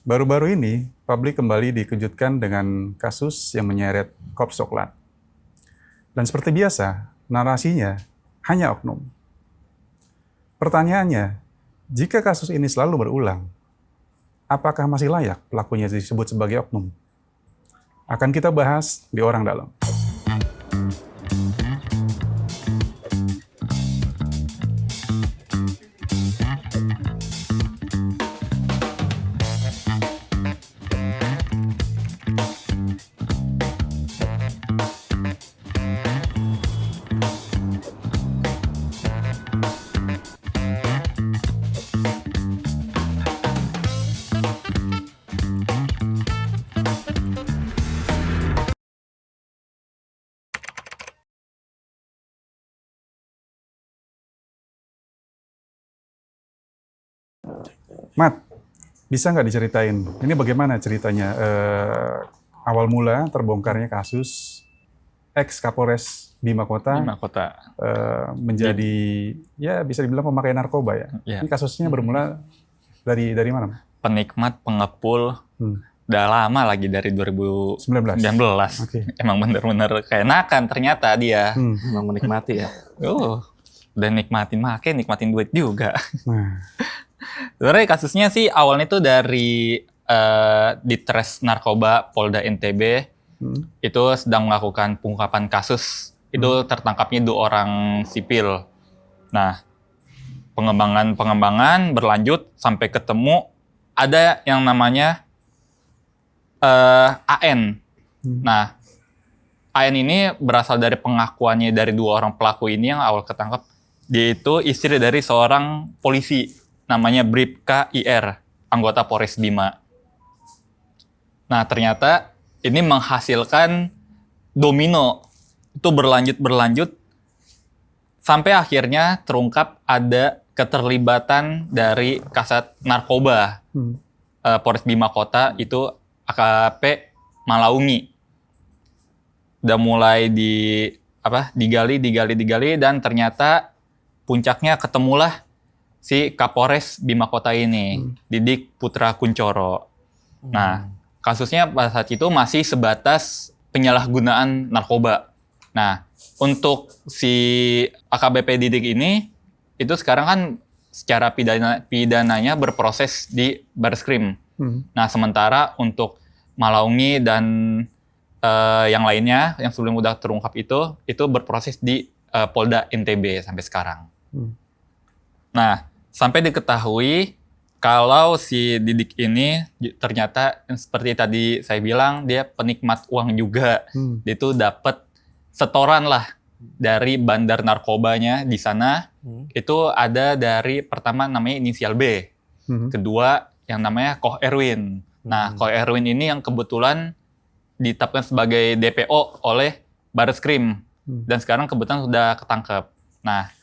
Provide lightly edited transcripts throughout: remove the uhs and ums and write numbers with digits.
Baru-baru ini, publik kembali dikejutkan dengan kasus yang menyeret Korps Coklat. Dan seperti biasa, narasinya hanya oknum. Pertanyaannya, jika kasus ini selalu berulang, apakah masih layak pelakunya disebut sebagai oknum? Akan kita bahas di Orang Dalam. Mat, bisa nggak diceritain, ini bagaimana ceritanya awal mula terbongkarnya kasus ex-Kapolres Bima Kota menjadi, ya bisa dibilang pemakai narkoba ya? Ya. Ini kasusnya bermula dari mana? Penikmat, pengepul, udah lama lagi dari 2019. Okay. Emang bener-bener keenakan ternyata dia. Emang menikmati ya? Udah nikmatin duit juga. Nah. Sebenarnya kasusnya sih awalnya tuh dari Ditres Narkoba Polda NTB itu sedang melakukan pengungkapan kasus. Itu tertangkapnya 2 orang sipil. Nah, pengembangan berlanjut sampai ketemu ada yang namanya AN. Nah, AN ini berasal dari pengakuannya dari 2 orang pelaku ini yang awal ketangkap. Dia itu istri dari seorang polisi. Namanya Bribka IR, anggota Polres Bima. Nah, ternyata ini menghasilkan domino. Itu berlanjut, sampai akhirnya terungkap ada keterlibatan dari Kasat Narkoba Polres Bima Kota, itu AKP Malaungi. Udah mulai digali, dan ternyata puncaknya ketemulah si Kapolres Bima Kota ini, Didik Putra Kuncoro. Nah, kasusnya pada saat itu masih sebatas penyalahgunaan narkoba. Nah, untuk si AKBP Didik ini, itu sekarang kan secara pidananya berproses di Barreskrim. Nah, sementara untuk Malaungi dan yang lainnya, yang sebelum udah terungkap itu berproses di Polda NTB sampai sekarang. Nah, sampai diketahui kalau si Didik ini ternyata seperti tadi saya bilang, dia penikmat uang juga. Dia itu dapat setoran lah dari bandar narkobanya di sana. Itu ada dari pertama namanya inisial B. Kedua yang namanya Koh Erwin. Nah, Koh Erwin ini yang kebetulan ditetapkan sebagai DPO oleh Barreskrim. Dan sekarang kebetulan sudah ketangkep. Nah,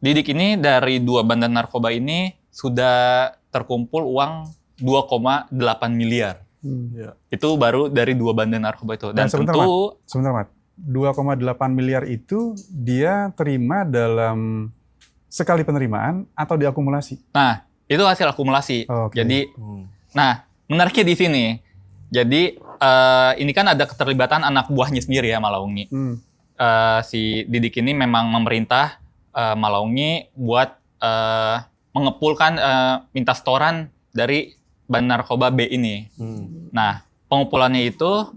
Didik ini dari 2 bandar narkoba ini sudah terkumpul uang 2,8 miliar. Itu baru dari 2 bandar narkoba itu. Dan sebentar, Mat. 2,8 miliar itu dia terima dalam sekali penerimaan atau diakumulasi? Nah, itu hasil akumulasi. Jadi, nah, menariknya di sini. Jadi, ini kan ada keterlibatan anak buahnya sendiri ya, Malaungi. Si Didik ini memang memerintah Malaungi buat mengepulkan minta setoran dari bandar narkoba B ini. Nah, pengumpulannya itu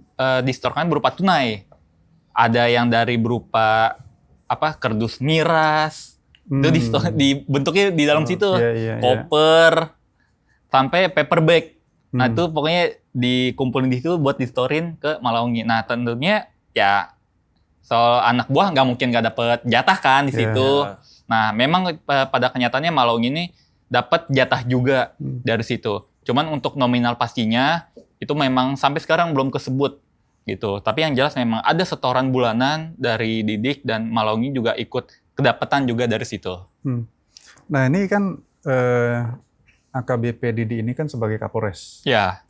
disetorkan berupa tunai. Ada yang dari berupa kardus miras, itu dibentuknya di dalam situ, koper, sampai paper bag. Nah, itu pokoknya dikumpulin di situ buat disetorin ke Malaungi. Nah, tentunya ya soal anak buah nggak mungkin nggak dapet jatah kan di situ. Nah, memang pada kenyataannya Malaungi ini dapat jatah juga dari situ. Cuman untuk nominal pastinya itu memang sampai sekarang belum kesebut gitu. Tapi yang jelas memang ada setoran bulanan dari Didik dan Malaungi juga ikut kedapatan juga dari situ. Nah, ini kan AKBP Didik ini kan sebagai Kapolres. Ya.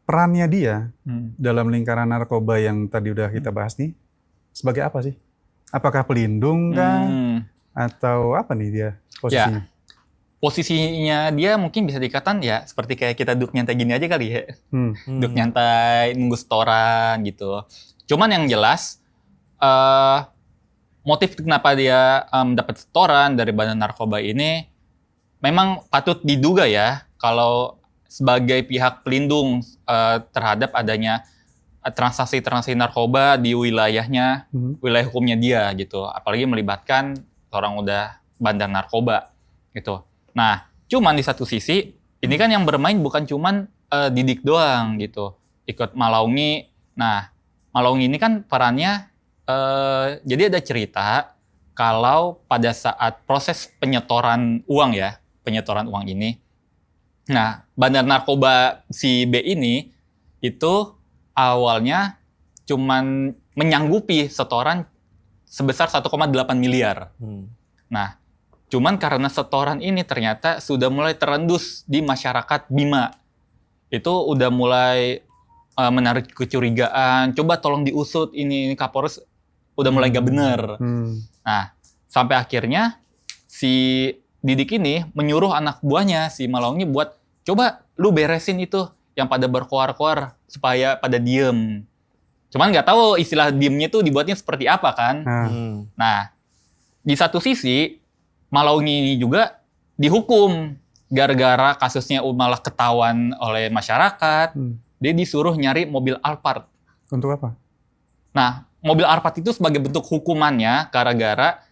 Perannya dia dalam lingkaran narkoba yang tadi udah kita bahas nih, sebagai apa sih? Apakah pelindung kah? Atau apa nih dia posisinya? posisinya dia mungkin bisa dikatakan ya seperti kayak kita duduk nyantai gini aja kali ya. Duduk nyantai, nunggu setoran gitu. Cuman yang jelas motif kenapa dia dapat setoran dari Badan Narkoba ini memang patut diduga ya kalau sebagai pihak pelindung terhadap adanya transaksi-transaksi narkoba di wilayahnya, wilayah hukumnya dia gitu. Apalagi melibatkan orang udah bandar narkoba gitu. Nah, cuman di satu sisi, ini kan yang bermain bukan cuman Didik doang gitu. Ikut Malaungi. Nah, Malaungi ini kan perannya, jadi ada cerita kalau pada saat proses penyetoran uang ya, penyetoran uang ini, nah, bandar narkoba si B ini itu awalnya cuman menyanggupi setoran sebesar 1,8 miliar. Nah, cuman karena setoran ini ternyata sudah mulai terendus di masyarakat Bima. Itu udah mulai menarik kecurigaan, coba tolong diusut ini Kapolres udah mulai gak bener. Nah, sampai akhirnya si Didik ini menyuruh anak buahnya si Malaungi buat coba lu beresin itu yang pada berkoar-koar supaya pada diem. Cuman nggak tahu istilah diemnya tuh dibuatnya seperti apa kan. Nah, di satu sisi Malaungi ini juga dihukum gara-gara kasusnya malah ketahuan oleh masyarakat. Dia disuruh nyari mobil Alphard. Untuk apa? Nah, mobil Alphard itu sebagai bentuk hukumannya gara-gara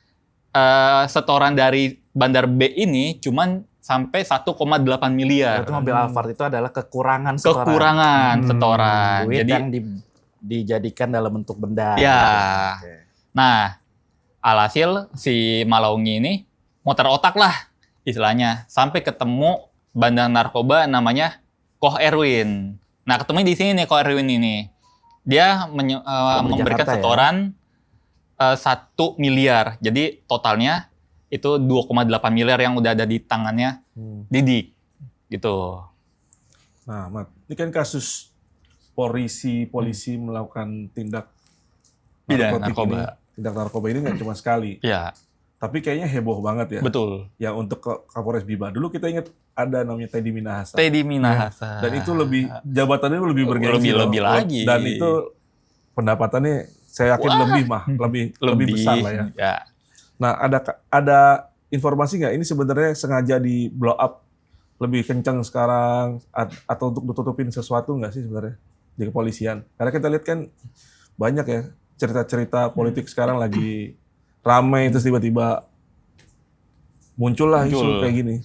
setoran dari Bandar B ini cuman sampai 1,8 miliar. Berarti mobil Alphard itu adalah kekurangan setoran. Duit Jadi yang dijadikan dalam bentuk benda. Ya. Nah, alhasil si Malaungi ini muter otak lah istilahnya sampai ketemu bandar narkoba namanya Koh Erwin. Nah, ketemu di sini nih Koh Erwin ini. Dia memberikan Jakarta, setoran 1 miliar. Jadi totalnya itu 2,8 miliar yang udah ada di tangannya Didik. Gitu. Nah, Mat, ini kan kasus polisi melakukan tindak narkoba. Tindak narkoba ini nggak cuma sekali. Iya. Tapi kayaknya heboh banget ya. Betul. Yang untuk Kapolres Bima. Dulu kita ingat ada namanya Teddy Minahasa. Teddy Minahasa. Dan itu jabatannya lebih bergengsi. Lebih lagi. Dan itu pendapatannya saya yakin lebih besar lah ya. Ya. Nah, ada informasi nggak ini sebenarnya sengaja di blow up lebih kencang sekarang atau untuk ditutupin sesuatu nggak sih sebenarnya di kepolisian? Karena kita lihat kan banyak ya cerita-cerita politik sekarang lagi ramai terus tiba-tiba muncullah isu kayak gini.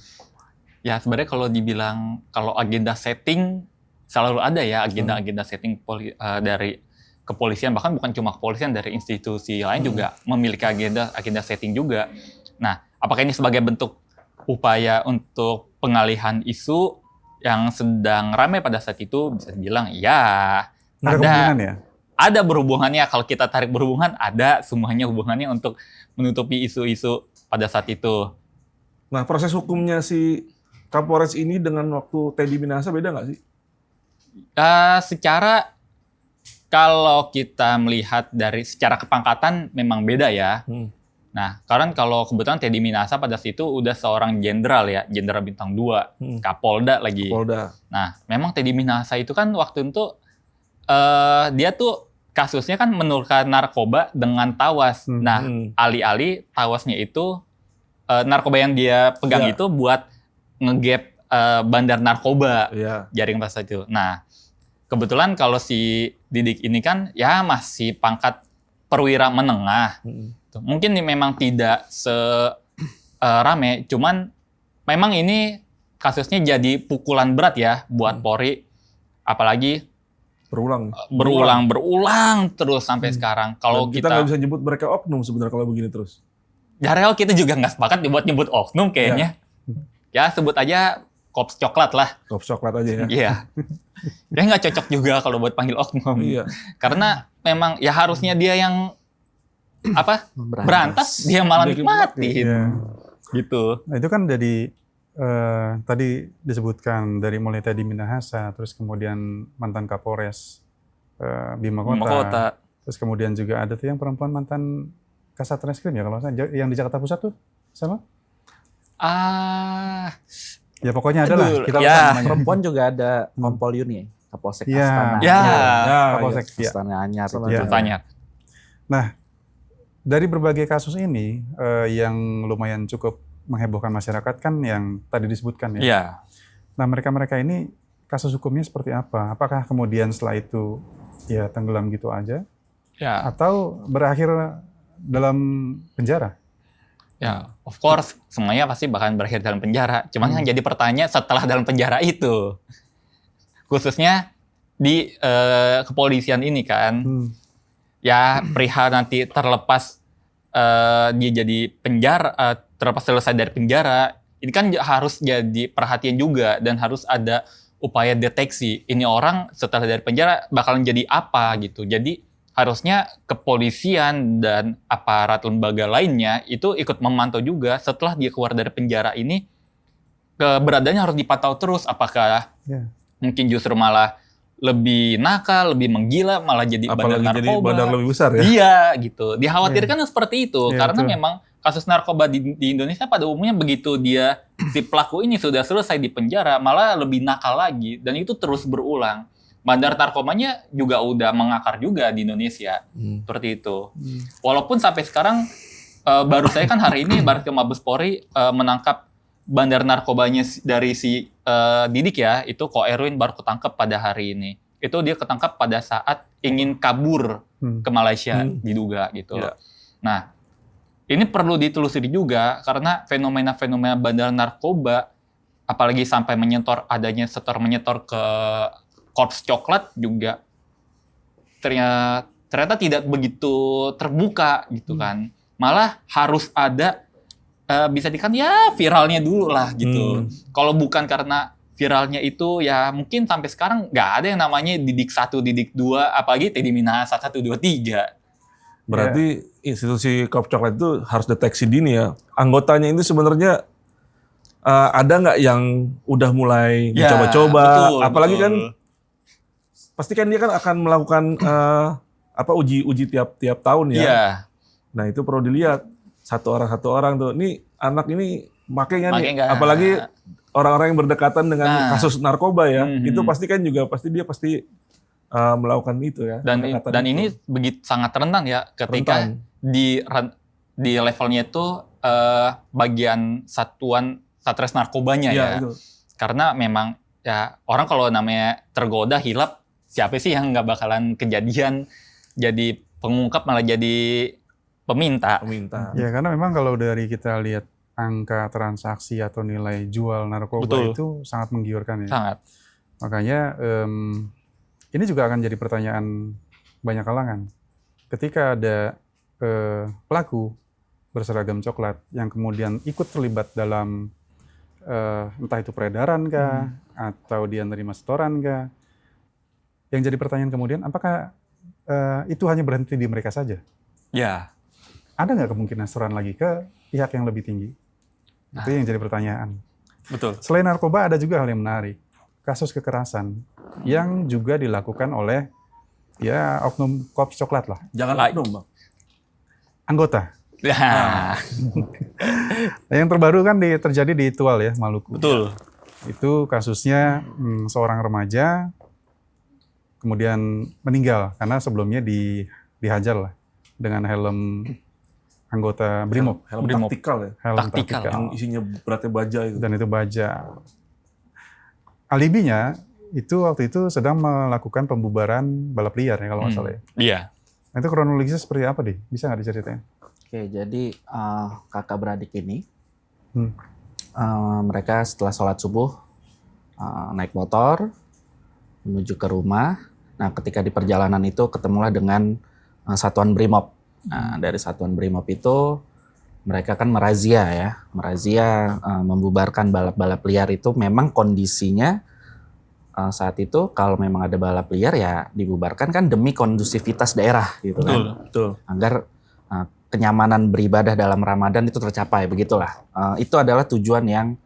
Ya sebenarnya kalau dibilang kalau agenda setting selalu ada ya agenda setting dari kepolisian, bahkan bukan cuma kepolisian, dari institusi lain juga memiliki agenda setting juga. Nah, apakah ini sebagai bentuk upaya untuk pengalihan isu yang sedang ramai pada saat itu? Bisa dibilang ya ada berhubungannya. Kalau kita tarik berhubungan, ada semuanya hubungannya untuk menutupi isu-isu pada saat itu. Nah, proses hukumnya si Kapolres ini dengan waktu Teddy Minahasa beda nggak sih? Secara kalau kita melihat dari secara kepangkatan memang beda ya. Nah, karena kalau kebetulan Teddy Minahasa pada saat itu udah seorang jenderal ya, jenderal bintang 2, Kapolda lagi. Kapolda. Nah, memang Teddy Minahasa itu kan waktu itu dia tuh kasusnya kan menurunkan narkoba dengan tawas. Nah, alih-alih tawasnya itu narkoba yang dia pegang itu buat ngegap bandar narkoba jaring pada saat itu. Nah, kebetulan kalau si Didik ini kan ya masih pangkat perwira menengah. Mungkin ini memang tidak rame, cuman memang ini kasusnya jadi pukulan berat ya buat Polri, apalagi berulang terus sampai sekarang. Kalau kita nggak bisa nyebut mereka oknum sebenarnya kalau begini terus. Jarel kita juga nggak sepakat dibuat nyebut oknum kayaknya. Ya sebut aja Kops Coklat lah. Kops Coklat aja ya. Iya. Dia nggak cocok juga kalau buat panggil oknum. Iya. Karena memang ya harusnya dia yang berantas, dia malah nikmatin. Iya. Gitu. Nah, itu kan jadi tadi disebutkan dari mulai Teddy Minahasa, terus kemudian mantan Kapolres Bima Kota. Terus kemudian juga ada tuh yang perempuan mantan Kasat Reskrim ya kalau saya yang di Jakarta Pusat tuh sama? Ya pokoknya ada lah. Aduh, Kita ya. lupa namanya. Perempuan juga ada Kompol Yuni, Kapolsek Iya. Astana. Ya. Kapolsek. Ya. Astana Anyar. Astana itu. Anyar. Tanya. Nah, dari berbagai kasus ini yang lumayan cukup menghebohkan masyarakat kan yang tadi disebutkan ya. Iya. Nah, mereka-mereka ini kasus hukumnya seperti apa? Apakah kemudian setelah itu ya tenggelam gitu aja Ya. atau berakhir dalam penjara? Ya, of course, semuanya pasti bahkan berakhir dalam penjara. Cuman yang jadi pertanyaan setelah dalam penjara itu, khususnya di kepolisian ini kan, ya perihal nanti terlepas dia jadi penjara, terlepas selesai dari penjara, ini kan harus jadi perhatian juga dan harus ada upaya deteksi. Ini orang setelah dari penjara bakalan jadi apa gitu. Jadi harusnya kepolisian dan aparat lembaga lainnya itu ikut memantau juga setelah dia keluar dari penjara ini, keberadaannya harus dipantau terus. Apakah mungkin justru malah lebih nakal, lebih menggila, malah jadi bandar Apalagi jadi narkoba. bandar lebih besar ya. Iya gitu. Dikhawatirkan seperti itu Iya, karena betul. memang kasus narkoba di Indonesia pada umumnya begitu dia si pelaku ini sudah selesai di penjara malah lebih nakal lagi dan itu terus berulang. Bandar narkobanya juga udah mengakar juga di Indonesia. Seperti itu. Walaupun sampai sekarang baru saya kan hari ini Barreskrim Mabes Polri menangkap bandar narkobanya dari si Didik ya, itu Ko Erwin baru ketangkep pada hari ini. Itu dia ketangkap pada saat ingin kabur ke Malaysia diduga gitu. Ya. Nah, ini perlu ditelusuri juga karena fenomena-fenomena bandar narkoba apalagi sampai adanya setor-menyetor ke korps coklat juga ternyata tidak begitu terbuka gitu kan. Malah harus ada bisa dikatakan ya viralnya dulu lah gitu. Kalau bukan karena viralnya itu ya mungkin sampai sekarang nggak ada yang namanya Didik 1, Didik 2, apalagi Teddy Minahasa 1, 2, 3. Berarti institusi korps coklat itu harus deteksi dini ya. Anggotanya ini sebenarnya ada nggak yang udah mulai Ya, mencoba-coba? betul, Apalagi betul. kan pasti kan dia kan akan melakukan uji tiap tahun ya. Iya. Nah itu perlu dilihat satu orang tuh. Nih anak ini make nggak nih? Make nggak? Apalagi orang-orang yang berdekatan dengan Nah. kasus narkoba ya. Mhm. Itu pasti kan juga dia pasti melakukan itu ya. pendekatan Dan itu. ini begitu sangat rentan ya ketika di levelnya itu bagian satuan Satres Narkobanya Iya, ya. itu. Karena memang ya orang kalau namanya tergoda hilap, siapa sih yang nggak bakalan kejadian jadi pengungkap malah jadi peminta. Peminta. Ya karena memang kalau dari kita lihat angka transaksi atau nilai jual narkoba Betul. itu sangat menggiurkan ya. Sangat. Makanya ini juga akan jadi pertanyaan banyak kalangan. Ketika ada pelaku berseragam coklat yang kemudian ikut terlibat dalam entah itu peredaran kah, atau dia nerima setoran kah, yang jadi pertanyaan kemudian apakah itu hanya berhenti di mereka saja? Ya. Ada nggak kemungkinan setoran lagi ke pihak yang lebih tinggi? Itu yang jadi pertanyaan. Betul. Selain narkoba ada juga hal yang menarik. Kasus kekerasan yang juga dilakukan oleh ya oknum korps coklat lah. Jangan Like. oknum, Bang. Anggota. Ya. Nah, yang terbaru kan terjadi di Tual ya, Maluku. Betul. Itu kasusnya seorang remaja kemudian meninggal karena sebelumnya dihajar lah dengan helm anggota Brimob. Helm Brimob. taktikal ya. Helm Taktikal. Yang isinya beratnya baja itu. Dan itu baja. Alibinya itu waktu itu sedang melakukan pembubaran balap liar ya kalau nggak salah ya. Iya. Nah, itu kronologisnya seperti apa deh? Bisa nggak diceritain? Oke, jadi kakak beradik ini, Hmm. mereka setelah sholat subuh naik motor menuju ke rumah. Nah, ketika di perjalanan itu ketemulah dengan satuan Brimob. Nah, dari satuan Brimob itu mereka kan merazia membubarkan balap-balap liar itu. Memang kondisinya saat itu kalau memang ada balap liar ya dibubarkan kan demi kondusivitas daerah gitu kan. Betul. Agar kenyamanan beribadah dalam Ramadan itu tercapai, begitulah. Itu adalah tujuan yang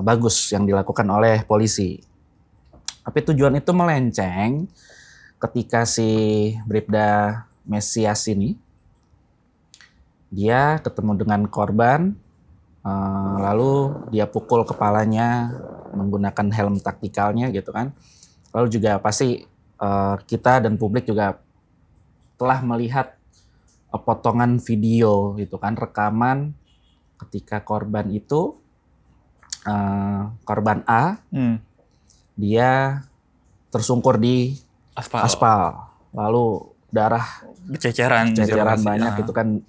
bagus yang dilakukan oleh polisi. Tapi tujuan itu melenceng ketika si Bribda Mesias ini dia ketemu dengan korban lalu dia pukul kepalanya menggunakan helm taktikalnya gitu kan. Lalu juga pasti kita dan publik juga telah melihat potongan video gitu kan, rekaman ketika korban itu korban A dia tersungkur di aspal, lalu darah Ceceran banyak gitu kan,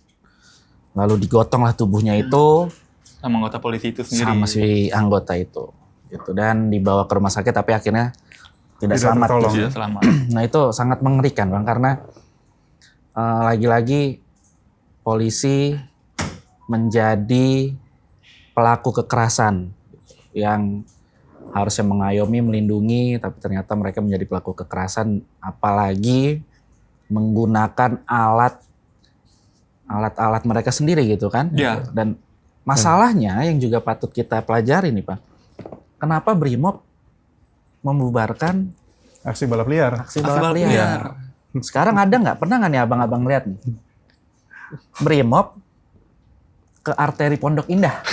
lalu digotong lah tubuhnya itu sama anggota polisi itu sendiri. sama si anggota itu gitu, dan dibawa ke rumah sakit tapi akhirnya tidak selamat tertolong. gitu. Tidak selamat. Nah itu sangat mengerikan Bang, karena lagi-lagi polisi menjadi pelaku kekerasan yang harusnya mengayomi, melindungi, tapi ternyata mereka menjadi pelaku kekerasan, apalagi menggunakan alat-alat mereka sendiri gitu kan. Iya. Dan masalahnya yang juga patut kita pelajari nih Pak, kenapa Brimob membubarkan Aksi balap liar. aksi balap liar? Sekarang ada nggak? Pernah nggak nih abang-abang lihat nih? Brimob ke arteri Pondok Indah.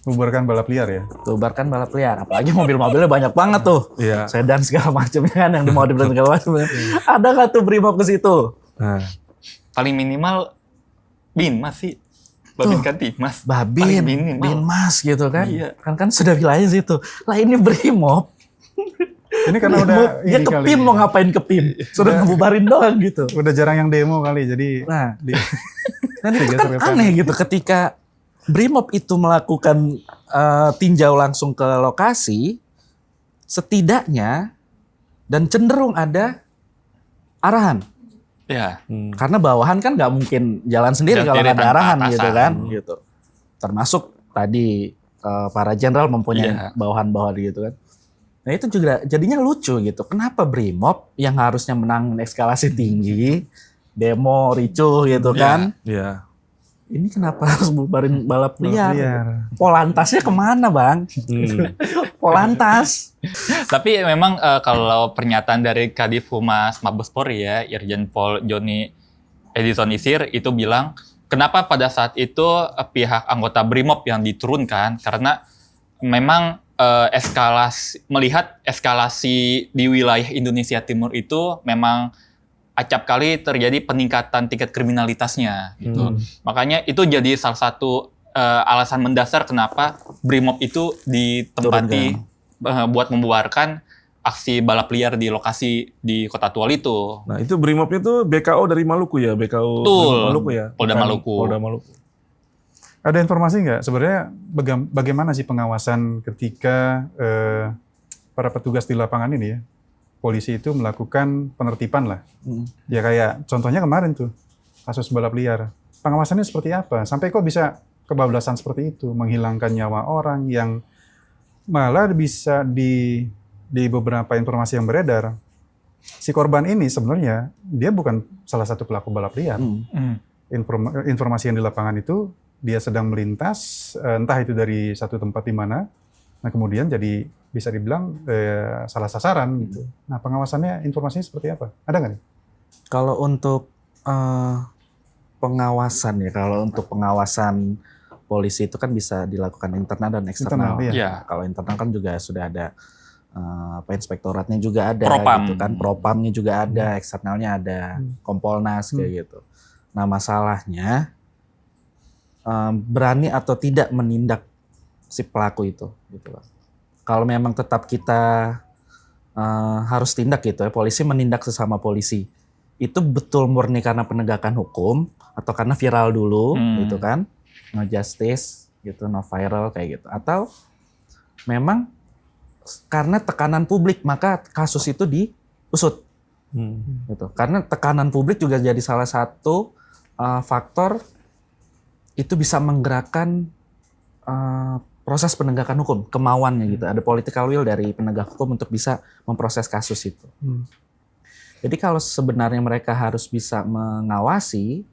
Bubarkan balap liar ya. Bubarkan balap liar. Apalagi mobil-mobilnya banyak banget tuh. Iya. Sedan segala macamnya kan yang dimodif dan segala macam. Ada nggak tuh Brimob ke situ? Nah, Paling minimal Binmas sih. Babin Kantimas. Babin, Paling minimal. Binmas gitu kan. Iya. Kan sudah wilayah situ. Lah ini Brimob. Ini karena udah Ya ini ke kali. PIM mau ngapain ke PIM? Sudah ngebubarin doang gitu. Udah jarang yang demo kali, jadi Nah, di, dan itu digeser kan ke sana. aneh gitu ketika Brimob itu melakukan tinjau langsung ke lokasi, setidaknya dan cenderung ada arahan. Ya. Karena bawahan kan nggak mungkin jalan sendiri Jalan kalau sendiri nggak ada tanpa arahan gitu atasan. kan. Gitu. Termasuk tadi para jenderal mempunyai Iya. bawahan-bawahan gitu kan. Nah itu juga jadinya lucu gitu. Kenapa Brimob yang harusnya menang eskalasi tinggi, demo, ricuh gitu Iya. kan. iya. Ini kenapa harus bubarin balap Balap liar? liar. Polantasnya kemana Bang? Polantas. Tapi memang kalau pernyataan dari Kadif Humas Mabes Polri ya, Irjen Pol Joni Edison Isir itu bilang, kenapa pada saat itu pihak anggota Brimob yang diturunkan, karena memang melihat eskalasi di wilayah Indonesia Timur itu memang acap kali terjadi peningkatan tingkat kriminalitasnya gitu. Makanya itu jadi salah satu alasan mendasar kenapa Brimob itu ditempati buat membubarkan aksi balap liar di lokasi di Kota Tual itu. Nah, itu Brimobnya tuh BKO dari Maluku ya, BKO Betul. Maluku ya. Polda Bukan Maluku. Polda Maluku. Ada informasi nggak sebenarnya bagaimana sih pengawasan ketika para petugas di lapangan ini ya, polisi itu melakukan penertiban lah. Ya kayak contohnya kemarin tuh kasus balap liar. Pengawasannya seperti apa? Sampai kok bisa kebablasan seperti itu, menghilangkan nyawa orang yang malah bisa di beberapa informasi yang beredar. Si korban ini sebenarnya dia bukan salah satu pelaku balap liar. Informasi yang di lapangan itu dia sedang melintas, entah itu dari satu tempat di mana, nah kemudian jadi bisa dibilang salah sasaran gitu. Nah pengawasannya, informasinya seperti apa? Ada nggak nih? Kalau untuk pengawasan ya, kalau untuk pengawasan polisi itu kan bisa dilakukan internal dan eksternal. Internal, iya. Ya. Kalau internal kan juga sudah ada inspektoratnya juga ada, Propam. gitu kan, propamnya juga ada, eksternalnya ada, Kompolnas kayak gitu. Nah masalahnya berani atau tidak menindak si pelaku itu, gitu loh. Kalau memang tetap kita harus tindak gitu ya, polisi menindak sesama polisi, itu betul murni karena penegakan hukum atau karena viral dulu, gitu kan, no justice, gitu, no viral kayak gitu, atau memang karena tekanan publik maka kasus itu diusut, gitu. Karena tekanan publik juga jadi salah satu faktor itu bisa menggerakkan proses penegakan hukum, kemauannya gitu. Ada political will dari penegak hukum untuk bisa memproses kasus itu. Jadi kalau sebenarnya mereka harus bisa mengawasi,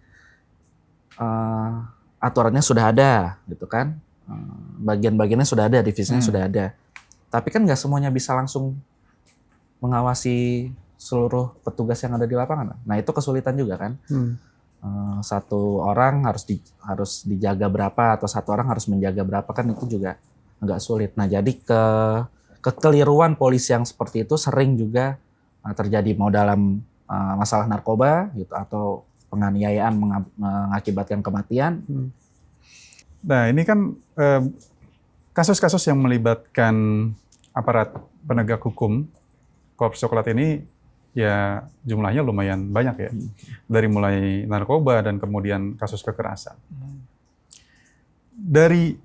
aturannya sudah ada, gitu kan. Bagian-bagiannya sudah ada, divisinya sudah ada. Tapi kan nggak semuanya bisa langsung mengawasi seluruh petugas yang ada di lapangan. Nah itu kesulitan juga kan. satu orang harus dijaga berapa atau satu orang harus menjaga berapa, kan itu juga agak sulit. Nah, jadi kekeliruan polisi yang seperti itu sering juga terjadi mau dalam masalah narkoba gitu atau penganiayaan mengakibatkan kematian. Nah, ini kan kasus-kasus yang melibatkan aparat penegak hukum, Korps Coklat ini ya jumlahnya lumayan banyak ya. Dari mulai narkoba dan kemudian kasus kekerasan. Dari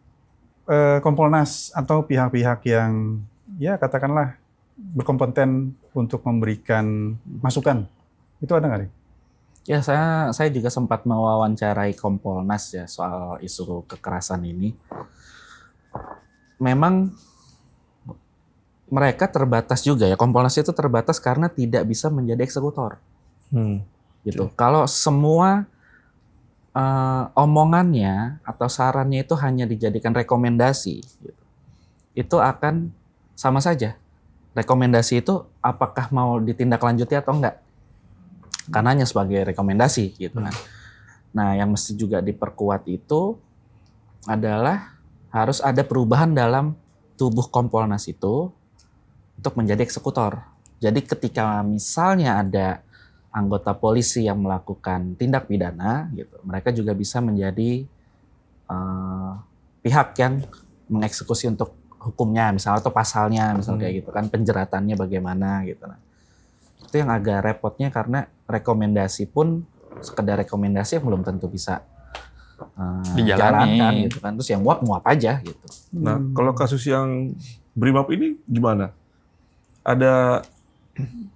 Kompolnas atau pihak-pihak yang ya katakanlah berkompeten untuk memberikan masukan, itu ada nggak nih? Ya, saya juga sempat mewawancarai Kompolnas ya soal isu kekerasan ini. Memang mereka terbatas juga ya, Kompolnas itu terbatas karena tidak bisa menjadi eksekutor. Gitu. Kalau semua omongannya atau sarannya itu hanya dijadikan rekomendasi, gitu, itu akan sama saja. Rekomendasi itu apakah mau ditindaklanjuti atau enggak? Karena hanya sebagai rekomendasi gitu kan. Nah, yang mesti juga diperkuat itu adalah harus ada perubahan dalam tubuh Kompolnas itu untuk menjadi eksekutor. Jadi ketika misalnya ada anggota polisi yang melakukan tindak pidana gitu, mereka juga bisa menjadi pihak yang mengeksekusi untuk hukumnya misalnya atau pasalnya misalnya kayak gitu kan, penjeratannya bagaimana gitu. Nah, itu yang agak repotnya karena rekomendasi pun sekedar rekomendasi yang belum tentu bisa dijalankan gitu kan, terus yang nguap aja gitu. Nah, kalau kasus yang Brimob ini gimana? Ada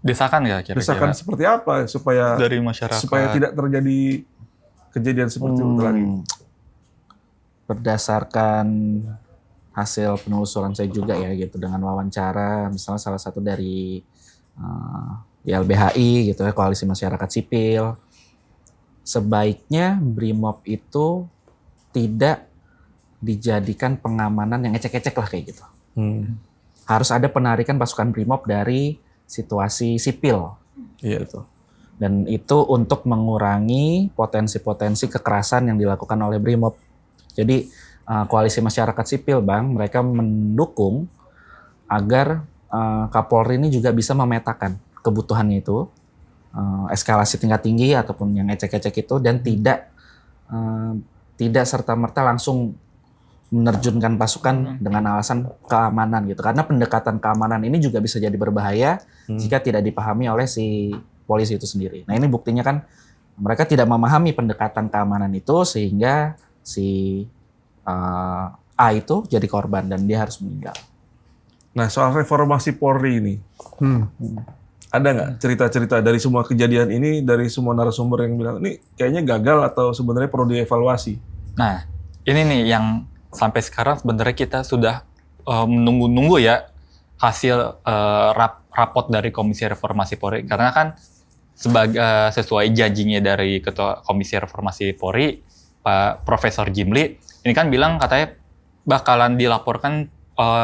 Desakan nggak kira-kira? desakan seperti apa supaya dari masyarakat supaya tidak terjadi kejadian seperti itu lagi? Berdasarkan hasil penelusuran saya juga ya gitu, dengan wawancara misalnya salah satu dari YLBHI gitu ya, Koalisi Masyarakat Sipil, sebaiknya Brimob itu tidak dijadikan pengamanan yang ecek-ecek lah kayak gitu. Harus ada penarikan pasukan Brimob dari situasi sipil, gitu. Dan itu untuk mengurangi potensi-potensi kekerasan yang dilakukan oleh Brimob. Jadi Koalisi Masyarakat Sipil, Bang, mereka mendukung agar Kapolri ini juga bisa memetakan kebutuhannya itu, eskalasi tingkat tinggi ataupun yang ecek-ecek itu, dan tidak serta-merta langsung menerjunkan pasukan dengan alasan keamanan gitu. Karena pendekatan keamanan ini juga bisa jadi berbahaya jika tidak dipahami oleh si polisi itu sendiri. Nah, ini buktinya kan mereka tidak memahami pendekatan keamanan itu sehingga si A itu jadi korban dan dia harus meninggal. Nah, soal reformasi Polri ini, ada nggak cerita-cerita dari semua kejadian ini, dari semua narasumber yang bilang ini kayaknya gagal atau sebenarnya perlu dievaluasi? Nah, ini nih yang sampai sekarang sebenarnya kita sudah menunggu-nunggu ya hasil raport dari Komisi Reformasi Polri, karena kan sesuai janjinya dari Ketua Komisi Reformasi Polri, Pak Profesor Jimli, ini kan bilang katanya bakalan dilaporkan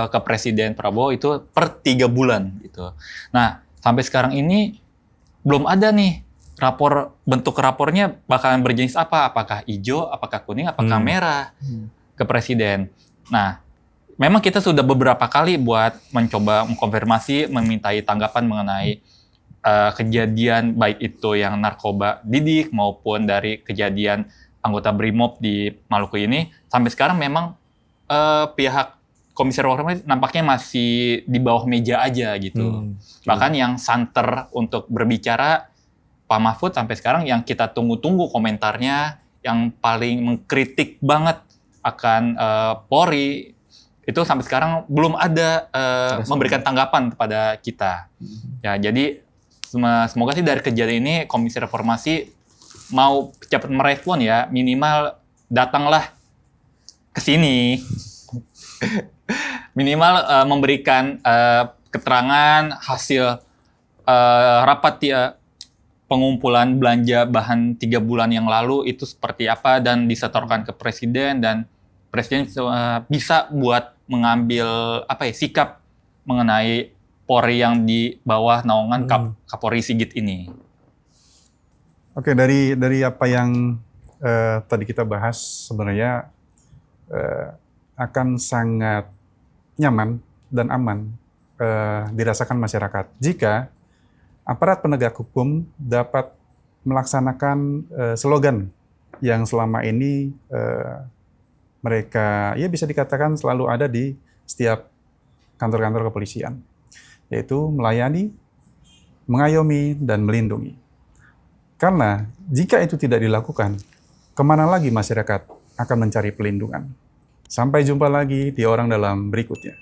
ke Presiden Prabowo itu per 3 bulan gitu. Nah, sampai sekarang ini belum ada nih bentuk rapornya bakalan berjenis apa? Apakah hijau, apakah kuning, apakah merah ke Presiden. Nah, memang kita sudah beberapa kali buat mencoba mengkonfirmasi, memintai tanggapan mengenai kejadian baik itu yang narkoba Didik maupun dari kejadian anggota Brimob di Maluku ini. Sampai sekarang memang pihak Komisi Reformasi nampaknya masih di bawah meja aja gitu. Bahkan yang santer untuk berbicara Pak Mahfud sampai sekarang yang kita tunggu-tunggu komentarnya, yang paling mengkritik banget akan Polri, itu sampai sekarang belum ada memberikan tanggapan kepada kita. Ya, jadi semoga sih dari kejadian ini Komisi Reformasi mau cepat merespon ya, minimal datanglah ke sini. Minimal memberikan keterangan hasil rapat pengumpulan belanja bahan 3 bulan yang lalu itu seperti apa dan disetorkan ke Presiden, dan Presiden bisa buat mengambil sikap mengenai Polri yang di bawah naungan Kapolri Sigit ini. Oke, dari apa yang tadi kita bahas sebenarnya akan sangat nyaman dan aman dirasakan masyarakat jika aparat penegak hukum dapat melaksanakan slogan yang selama ini mereka ya bisa dikatakan selalu ada di setiap kantor-kantor kepolisian, yaitu melayani, mengayomi, dan melindungi. Karena jika itu tidak dilakukan, kemana lagi masyarakat akan mencari pelindungan? Sampai jumpa lagi di Orang Dalam berikutnya.